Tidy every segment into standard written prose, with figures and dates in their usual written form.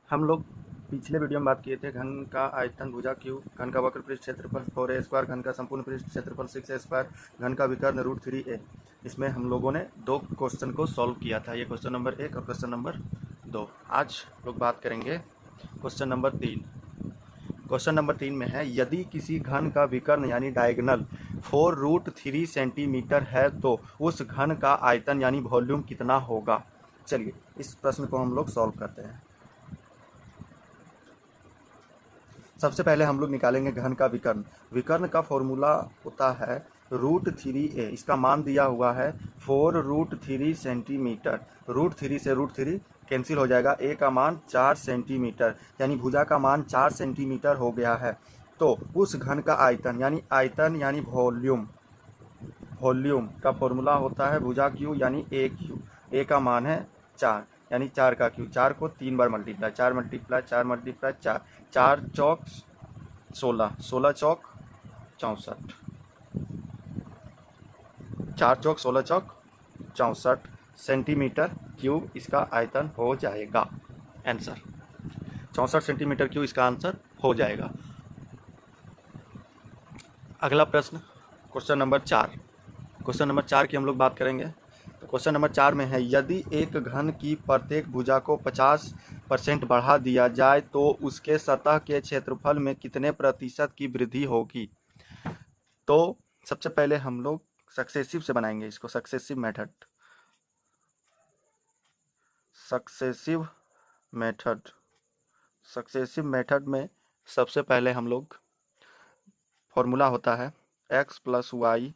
हम लोग पिछले वीडियो में बात किए थे घन का आयतन भुजा क्यू, घन का वक्र पृष्ठ क्षेत्रफल 4a², घन का संपूर्ण पृष्ठ क्षेत्रफल 6a², घन का विकर्ण √3a। इसमें हम लोगों ने दो क्वेश्चन को सॉल्व किया था, ये क्वेश्चन नंबर 1 और क्वेश्चन नंबर 2। आज लोग बात करेंगे क्वेश्चन नंबर 3। क्वेश्चन नंबर 3 में है, यदि किसी घन का विकर्ण यानी डायगोनल 4√3 सेंटीमीटर है तो उस घन का आयतन यानी वॉल्यूम कितना होगा। चलिए इस प्रश्न को हम लोग सॉल्व करते हैं। सबसे पहले हम लोग निकालेंगे घन का विकर्ण। विकर्ण का फॉर्मूला होता है √3a। इसका मान दिया हुआ है 4√3 सेंटीमीटर। √3 से √3 कैंसिल हो जाएगा, a का मान 4 सेंटीमीटर, यानी भुजा का मान 4 सेंटीमीटर हो गया है। तो उस घन का आयतन यानी वॉल्यूम, वॉल्यूम का फॉर्मूला होता है भुजा क्यू यानी a⁻, a का मान है 4, यानी 4 का क्यू, 4 को 3 बार मल्टीप्लाई, 4 मल्टीप्लाई 4 मल्टीप्लाई 4, 4 चौक 16, 16 चौक 64, 4 चौक 16 चौक 64 सेंटीमीटर क्यूब इसका आयतन हो जाएगा। आंसर 64 सेंटीमीटर क्यूब इसका आंसर हो जाएगा। अगला प्रश्न क्वेश्चन नंबर 4। क्वेश्चन नंबर 4 की हम लोग बात करेंगे। तो क्वेश्चन नंबर 4 में है, यदि एक घन की प्रत्येक भुजा को 50% बढ़ा दिया जाए तो उसके सतह के क्षेत्रफल में कितने प्रतिशत की वृद्धि होगी। तो सबसे पहले हम लोग सक्सेसिव से बनाएंगे इसको, सक्सेसिव मेथड में सबसे पहले हम लोग फॉर्मूला होता है x + y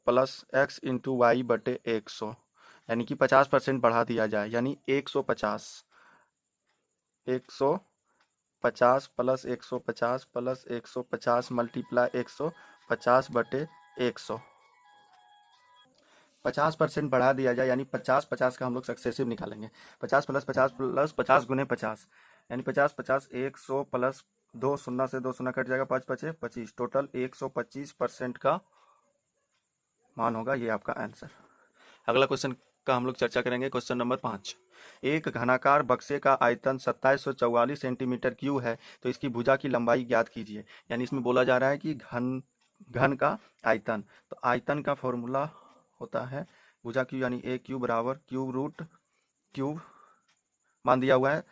+ x × y बटे 100, यानी कि 50% बढ़ा दिया जाए, यानी 150 + 150 मल्टीप्लाई 150 बटे 100। 50% बढ़ा दिया जाए यानी 50 का हम लोग सक्सेसिव निकालेंगे। 50 + 50 + 50 × 50, यानी 50 50 100 प्लस 2 शून्य से 2 शून्य कट जाएगा, 5 5 25, टोटल 125% का मान होगा। ये आपका आंसर। अगला क्वेश्चन का हम लोग चर्चा करेंगे। Question number 5। एक घनाकार बक्से का आयतन 2744 सेंटीमीटर क्यूब है, तो इसकी भुजा की लंबाई ज्ञात कीजिए। यानी इसमें बोला जा रहा है कि घन का आयतन, तो आयतन का फॉर्मूला होता है भुजा क्यू यानी a³ बराबर क्यूब मान दिया हुआ है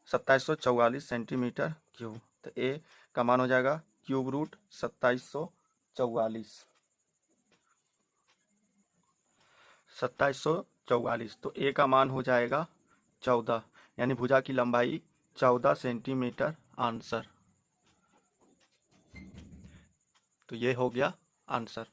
2744 सेंटीमीटर क्यूब, तो a का मान हो जाएगा √2744, तो a का मान हो जाएगा 14, यानी भुजा की लंबाई 14 सेंटीमीटर आंसर। तो ये हो गया आंसर।